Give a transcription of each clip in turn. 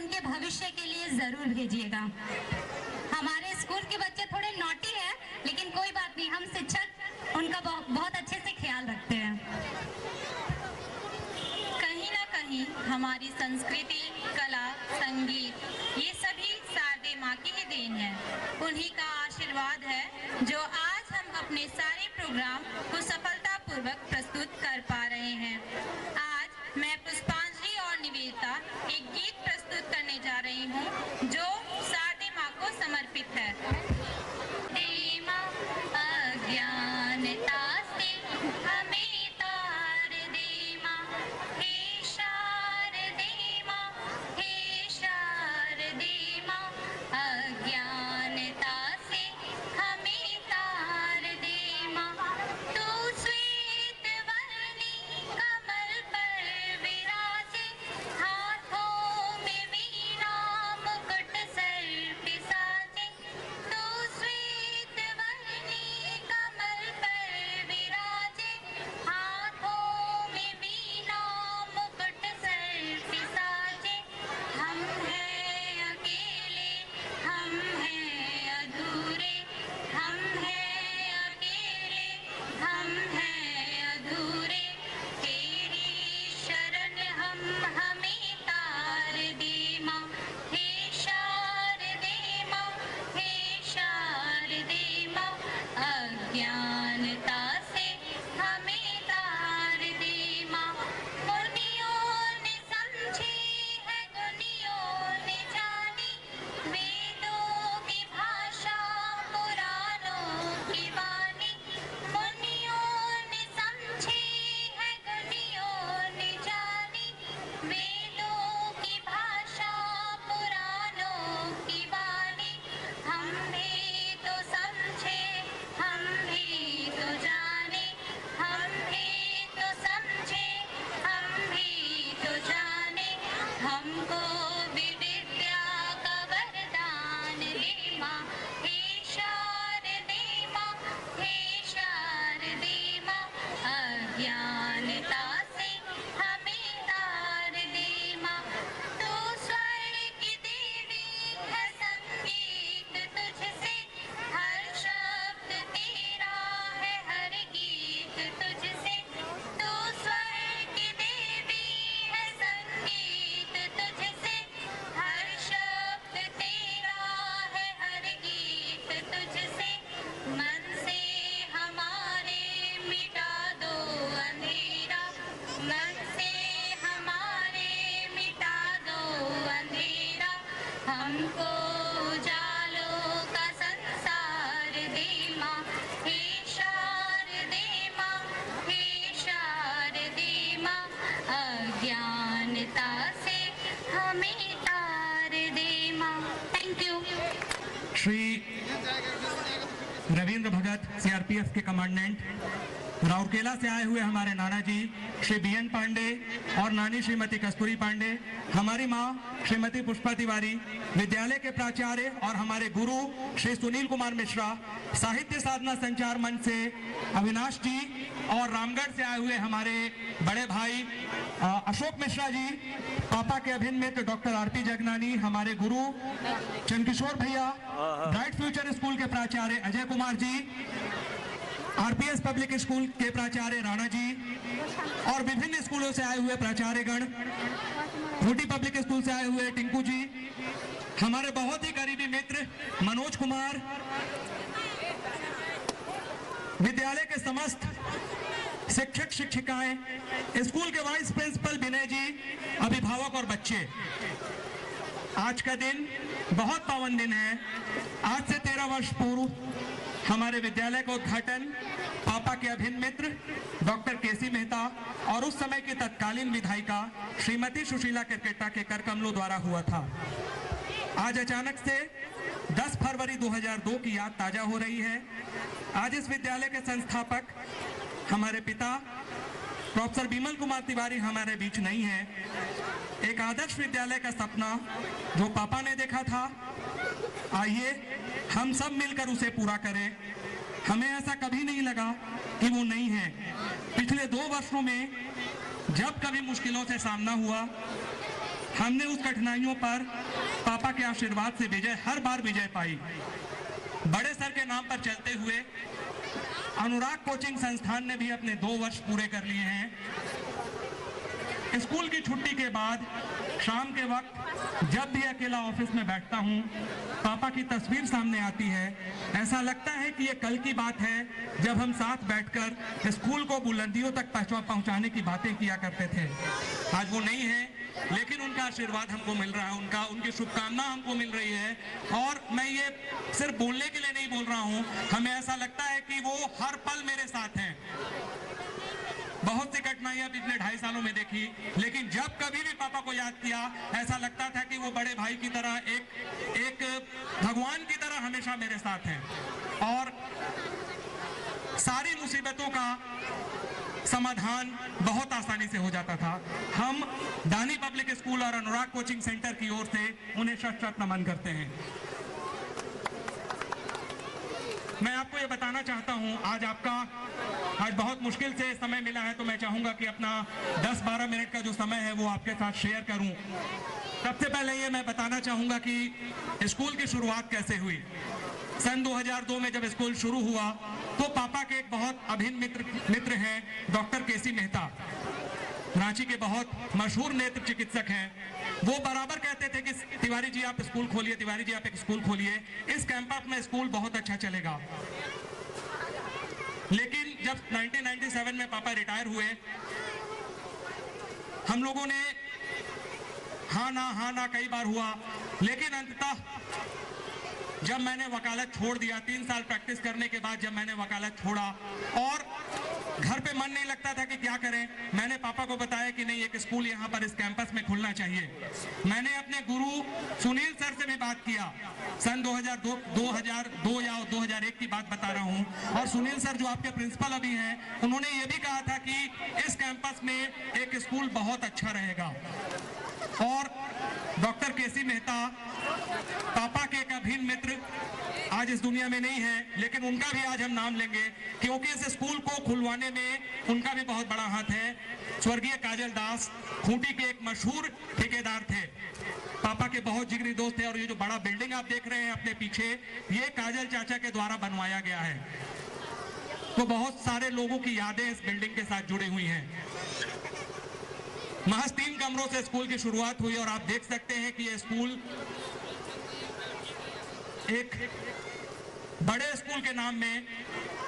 उनके भविष्य के लिए जरूर भेजिएगा। हमारे स्कूल के बच्चे थोड़े नॉटी हैं, लेकिन कोई बात नहीं, हम शिक्षक उनका बहुत अच्छे से ख्याल रखते हैं। कहीं ना कहीं हमारी संस्कृति, कला, संगीत ये सभी शारदे माँ की ही देन है। उन्हीं का आशीर्वाद है जो आज हम अपने सारे प्रोग्राम को सफलतापूर्वक प्रस्तुत कर पा रहे हैं। आज मैं पुष्पांजलि और निवेदिता एक गीत प्रस्तुत करने जा रही हूँ जो शारदे माँ को समर्पित है। शारदे माँ अज्ञानता से हमें तार दे माँ, हे शारदे माँ, हे शारदे माँ, अज्ञानता से हमें तार दे माँ। तू श्वेत वर्णी कमल पर विराजे, हाथों में वीणा मुकुट सर पे साजे। तू श्वेत वर्णी कमल पर विराजे, हाथों में वीणा मुकुट सर पे साजे। हम हैं अकेले, हम हैं अधूरे, हम हैं अकेले, हम हैं अधूरे। तेरी शरण हम हमें तार दे माँ, हे शारदे माँ, हे शारदे माँ, अज्ञानता से हमें तार दे माँ। मुनियों ने समझी है, गुनियों ने जानी, वेदों की भाषा, पुराणों की वाणी। मुनियों ने समझी है, गुनियों ने जानी, वेदों की भाषा, पुराणों की वाणी। हम भी तो समझे, हम भी तो जाने, हम भी तो समझे, हम भी तो जाने। हमको भी विद्या का वरदान दे माँ, हे शारदे माँ, हे शारदे माँ, अज्ञानता से हमें तार दे माँ। तू स्वर की देवी है, संगीत तुझसे, हर शब्द तेरा है, हर गीत तुझसे। तू स्वर की देवी है, संगीत तुझसे, हर शब्द तेरा है, हर गीत तुझसे। मन से हमारे मिटा दो अंधेरा, मन से हमारे मिटा दो अंधेरा। हमको उजालों का संसार दे माँ, हे शारदे माँ, हे शारदे माँ, अज्ञानता से हमें तार दे माँ। Thank you. Shri Ravindra Bhagat, CRPF के कमांडेंट, राउरकेला से आए हुए हमारे नाना जी श्री बीएन पांडे और नानी श्रीमती कस्तूरी पांडे, हमारी माँ श्रीमती पुष्पा तिवारी, विद्यालय के प्राचार्य और हमारे गुरु श्री सुनील कुमार मिश्रा, साहित्य साधना संचार मंच से अविनाश जी और रामगढ़ से आए हुए हमारे बड़े भाई अशोक मिश्रा जी, पापा के अभिन्न मित्र डॉक्टर आरपी जगनानी, हमारे गुरु चंद्रकिशोर भैया, ब्राइट फ्यूचर स्कूल के प्राचार्य Ajay Kumar ji, RPS public school के प्राचार्य राणा जी और विभिन्न स्कूलों से आए हुए प्राचार्यगण, खूंटी पब्लिक स्कूल से आए हुए टिंकू जी, हमारे बहुत ही करीबी मित्र मनोज कुमार, विद्यालय के समस्त शिक्षक शिक्षिकाएं, स्कूल के वाइस प्रिंसिपल विनय जी, अभिभावक और बच्चे। आज का दिन बहुत पावन दिन है। आज से 13 वर्ष पूर्व हमारे विद्यालय का उद्घाटन पापा के अभिन्न मित्र डॉक्टर केसी मेहता और उस समय की तत्कालीन विधायिका श्रीमती सुशीला किरकेटा के कर कमलों द्वारा हुआ था। आज अचानक से 10 फरवरी 2002 की याद ताजा हो रही है। आज इस विद्यालय के संस्थापक हमारे पिता प्रोफेसर विमल कुमार तिवारी हमारे बीच नहीं है। एक आदर्श विद्यालय का सपना जो पापा ने देखा था, आइए हम सब मिलकर उसे पूरा करें। हमें ऐसा कभी नहीं लगा कि वो नहीं है। पिछले 2 वर्षों में जब कभी मुश्किलों से सामना हुआ, हमने उस कठिनाइयों पर पापा के आशीर्वाद से हर बार विजय पाई। बड़े सर के नाम पर चलते हुए अनुराग कोचिंग संस्थान ने भी अपने 2 वर्ष पूरे कर लिए हैं। स्कूल की छुट्टी के बाद शाम के वक्त जब भी अकेला ऑफिस में बैठता हूं, पापा की तस्वीर सामने आती है। ऐसा लगता है कि ये कल की बात है जब हम साथ बैठकर स्कूल को बुलंदियों तक पहुंचाने की बातें किया करते थे। आज वो नहीं है, लेकिन उनका आशीर्वाद हमको मिल रहा है, उनकी शुभकामना हमको मिल रही है। और मैं ये सिर्फ बोलने के लिए नहीं बोल रहा हूँ, हमें ऐसा लगता है कि वो हर पल मेरे साथ हैं। बहुत सी कठिनाइयां पिछले 2.5 सालों में देखी, लेकिन जब कभी भी पापा को याद किया, ऐसा लगता था कि वो बड़े भाई की तरह, एक भगवान की तरह हमेशा मेरे साथ हैं। और सारी मुसीबतों का समाधान बहुत आसानी से हो जाता था। हम दानी पब्लिक स्कूल और अनुराग कोचिंग सेंटर की ओर से उन्हें शत-शत नमन करते हैं। मैं आपको ये बताना चाहता हूं, आज बहुत मुश्किल से समय मिला है, तो मैं चाहूंगा कि अपना 10-12 मिनट का जो समय है वो आपके साथ शेयर करूं। सबसे पहले ये मैं बताना चाहूंगा कि स्कूल की शुरुआत कैसे हुई। सन 2002 में जब स्कूल शुरू हुआ तो पापा के एक बहुत अभिन्न मित्र हैं डॉक्टर केसी मेहता, रांची के बहुत मशहूर नेत्र चिकित्सक हैं। वो बराबर कहते थे कि तिवारी जी आप स्कूल खोलिए, तिवारी जी आप एक स्कूल खोलिए, इस कैंपस में स्कूल बहुत अच्छा चलेगा। लेकिन जब 1997 में पापा रिटायर हुए, हम लोगों ने हाँ ना कई बार हुआ, लेकिन अंततः जब मैंने वकालत छोड़ दिया, 3 साल प्रैक्टिस करने के बाद जब मैंने वकालत छोड़ा और घर पे मन नहीं लगता था कि क्या करें, मैंने पापा को बताया कि नहीं, एक स्कूल यहाँ पर इस कैंपस में खुलना चाहिए। मैंने अपने गुरु सुनील सर से भी बात किया, सन 2002 या 2001 की बात बता रहा हूँ। और सुनील सर जो आपके प्रिंसिपल अभी हैं, उन्होंने ये भी कहा था कि इस कैंपस में एक स्कूल बहुत अच्छा रहेगा। और डॉक्टर केसी मेहता पापा के एक अभिन्न मित्र आज इस दुनिया में नहीं है, लेकिन उनका भी आज हम नाम लेंगे क्योंकि इस स्कूल को खुलवाने में उनका भी बहुत बड़ा हाथ है। स्वर्गीय काजल दास खूंटी के एक मशहूर ठेकेदार थे, पापा के बहुत जिगरी दोस्त थे। और ये जो बड़ा बिल्डिंग आप देख रहे हैं अपने पीछे, ये काजल चाचा के द्वारा बनवाया गया है। तो बहुत सारे लोगों की यादें इस बिल्डिंग के साथ जुड़ी हुई हैं। महज 3 कमरों से स्कूल की शुरुआत हुई और आप देख सकते हैं कि यह स्कूल एक बड़े स्कूल के नाम में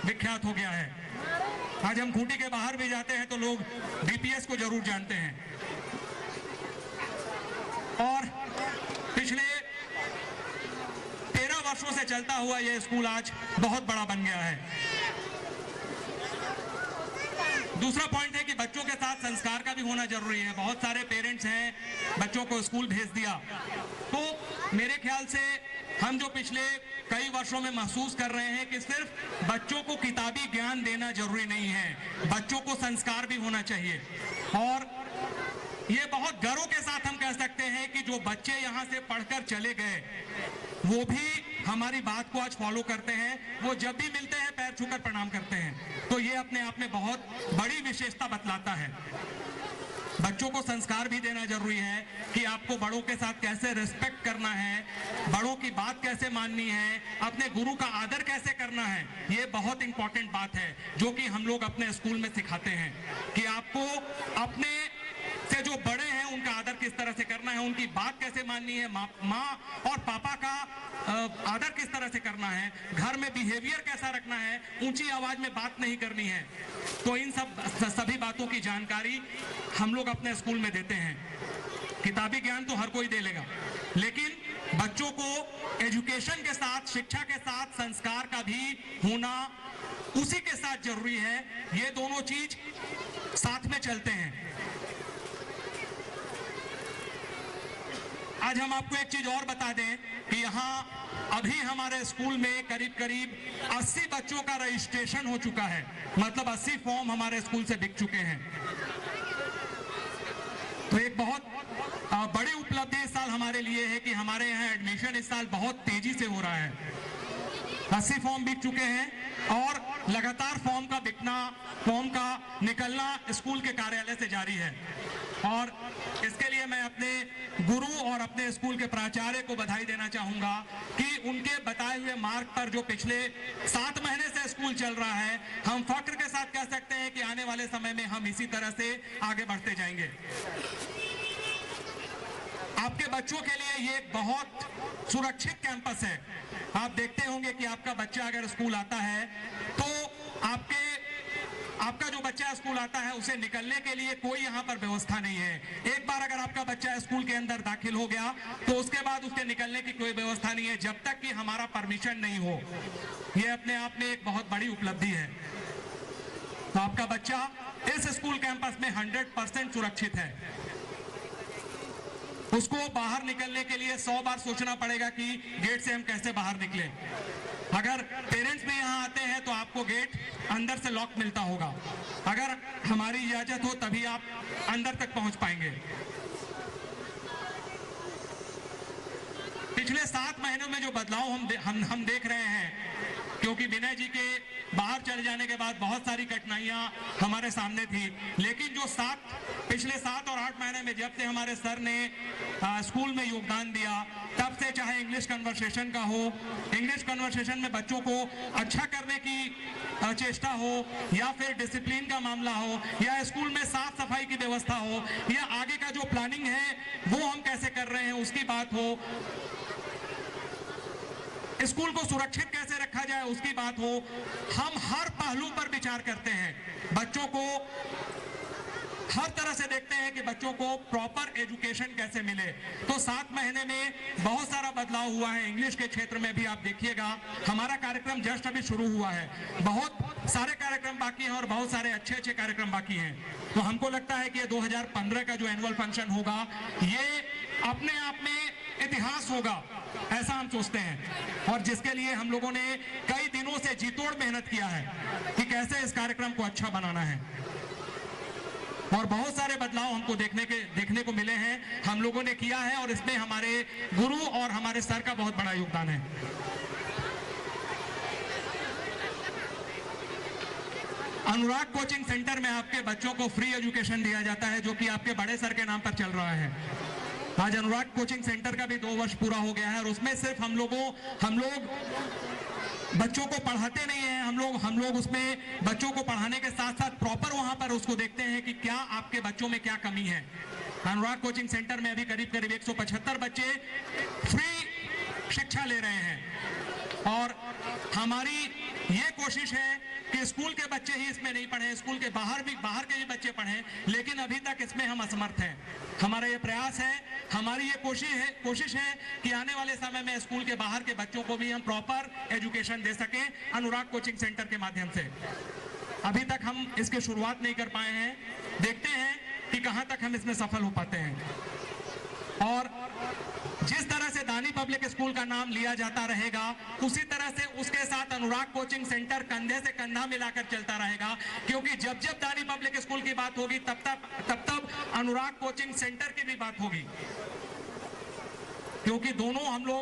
विख्यात हो गया है। आज हम खूंटी के बाहर भी जाते हैं तो लोग बीपीएस को जरूर जानते हैं। और पिछले 13 वर्षों से चलता हुआ यह स्कूल आज बहुत बड़ा बन गया है। दूसरा पॉइंट है कि बच्चों के साथ संस्कार का भी होना जरूरी है। बहुत सारे पेरेंट्स हैं, बच्चों को स्कूल भेज दिया, तो मेरे ख्याल से हम जो पिछले कई वर्षों में महसूस कर रहे हैं कि सिर्फ बच्चों को किताबी ज्ञान देना जरूरी नहीं है, बच्चों को संस्कार भी होना चाहिए। और ये बहुत गर्व के साथ हम कह सकते हैं कि जो बच्चे यहाँ से पढ़कर चले गए वो भी हमारी बात को आज फॉलो करते हैं। वो जब भी मिलते हैं पैर छूकर प्रणाम करते हैं, तो ये अपने आप में बहुत बड़ी विशेषता बतलाता है। बच्चों को संस्कार भी देना जरूरी है कि आपको बड़ों के साथ कैसे रिस्पेक्ट करना है, बड़ों की बात कैसे माननी है, अपने गुरु का आदर कैसे करना है। ये बहुत इंपॉर्टेंट बात है जो कि हम लोग अपने स्कूल में सिखाते हैं कि आपको अपने से जो बड़े हैं उनका आदर किस तरह से करना है, उनकी बात कैसे माननी है, माँ और पापा का आदर किस तरह से करना है, घर में बिहेवियर कैसा रखना है, ऊंची आवाज में बात नहीं करनी है। तो इन सभी बातों की जानकारी हम लोग अपने स्कूल में देते हैं। किताबी ज्ञान तो हर कोई दे लेगा, लेकिन बच्चों को एजुकेशन के साथ, शिक्षा के साथ संस्कार का भी होना उसी के साथ जरूरी है। ये दोनों चीज साथ में चलते हैं। आज हम आपको एक चीज और बता दें कि यहाँ अभी हमारे स्कूल में करीब 80 बच्चों का रजिस्ट्रेशन हो चुका है, मतलब 80 फॉर्म हमारे स्कूल से बिक चुके हैं। तो एक बहुत बड़ी उपलब्धि इस साल हमारे लिए है कि हमारे यहाँ एडमिशन इस साल बहुत तेजी से हो रहा है। 80 फॉर्म बिक चुके हैं और लगातार फॉर्म का निकलना स्कूल के कार्यालय से जारी है। और इसके लिए मैं अपने गुरु और अपने स्कूल के प्राचार्य को बधाई देना चाहूंगा कि उनके बताए हुए मार्ग पर जो पिछले 7 महीने से स्कूल चल रहा है, हम फख्र के साथ कह सकते हैं कि आने वाले समय में हम इसी तरह से आगे बढ़ते जाएंगे। आपके बच्चों के लिए ये एक बहुत सुरक्षित कैंपस है। आप देखते होंगे कि आपका बच्चा अगर स्कूल आता है तो आपका जो बच्चा स्कूल आता है उसे निकलने के लिए कोई यहाँ पर व्यवस्था नहीं है। एक बार अगर आपका बच्चा स्कूल के अंदर दाखिल हो गया तो उसके बाद उसके निकलने की कोई व्यवस्था नहीं है जब तक कि हमारा परमिशन नहीं हो। यह अपने आप में एक बहुत बड़ी उपलब्धि है। तो आपका बच्चा इस स्कूल कैंपस में 100% सुरक्षित है। उसको बाहर निकलने के लिए 100 बार सोचना पड़ेगा कि गेट से हम कैसे बाहर निकलें। अगर पेरेंट्स भी यहाँ आते हैं तो आपको गेट अंदर से लॉक मिलता होगा। अगर हमारी इजाजत हो तभी आप अंदर तक पहुंच पाएंगे। पिछले 7 महीनों में जो बदलाव हम देख रहे हैं, क्योंकि विनय जी के बाहर चले जाने के बाद बहुत सारी कठिनाइयां हमारे सामने थी, लेकिन जो पिछले 7 और 8 महीने में जब से हमारे सर ने स्कूल में योगदान दिया, तब से चाहे इंग्लिश कन्वर्सेशन का हो, इंग्लिश कन्वर्सेशन में बच्चों को अच्छा करने की चेष्टा हो, या फिर डिसिप्लिन का मामला हो, या स्कूल में साफ सफाई की व्यवस्था हो, या आगे का जो प्लानिंग है वो हम कैसे कर रहे हैं उसकी बात हो, स्कूल को सुरक्षित कैसे रखा जाए उसकी बात हो, हम हर पहलू पर विचार करते हैं। बच्चों को हर तरह से देखते हैं कि बच्चों को प्रॉपर एजुकेशन कैसे मिले। तो 7 महीने में बहुत सारा बदलाव हुआ है। इंग्लिश के क्षेत्र में भी आप देखिएगा, हमारा कार्यक्रम जस्ट अभी शुरू हुआ है, बहुत सारे कार्यक्रम बाकी हैं और बहुत सारे अच्छे अच्छे कार्यक्रम बाकी हैं। तो हमको लगता है कि ये 2015 का जो एनुअल फंक्शन होगा ये अपने आप में इतिहास होगा, ऐसा हम सोचते हैं। और जिसके लिए हम लोगों ने कई दिनों से जी तोड़ मेहनत किया है कि कैसे इस कार्यक्रम को अच्छा बनाना है, और बहुत सारे बदलाव हमको देखने को मिले हैं, हम लोगों ने किया है, और इसमें हमारे गुरु और हमारे सर का बहुत बड़ा योगदान है। अनुराग कोचिंग सेंटर में आपके बच्चों को फ्री एजुकेशन दिया जाता है, जो कि आपके बड़े सर के नाम पर चल रहा है। आज अनुराग कोचिंग सेंटर का भी 2 वर्ष पूरा हो गया है, और उसमें सिर्फ हम लोग बच्चों को पढ़ाते नहीं हैं, हम लोग उसमें बच्चों को पढ़ाने के साथ साथ प्रॉपर वहां पर उसको देखते हैं कि क्या आपके बच्चों में क्या कमी है। अनुराग कोचिंग सेंटर में अभी करीब 175 बच्चे फ्री शिक्षा ले रहे हैं, और हमारी ये कोशिश है कि स्कूल के बच्चे ही इसमें नहीं पढ़े, स्कूल के बाहर के भी बच्चे पढ़ें, लेकिन अभी तक इसमें हम असमर्थ हैं। हमारा ये प्रयास है, हमारी ये कोशिश है कि आने वाले समय में स्कूल के बाहर के बच्चों को भी हम प्रॉपर एजुकेशन दे सकें अनुराग कोचिंग सेंटर के माध्यम से। अभी तक हम इसकी शुरुआत नहीं कर पाए हैं, देखते हैं कि कहां तक हम इसमें सफल हो पाते हैं। और जिस तरह से दानी पब्लिक स्कूल का नाम लिया जाता रहेगा, उसी तरह से उसके साथ अनुराग कोचिंग सेंटर कंधे से कंधा मिलाकर चलता रहेगा, क्योंकि जब दानी पब्लिक स्कूल की बात होगी तब अनुराग कोचिंग सेंटर की भी बात होगी, क्योंकि दोनों हम लोग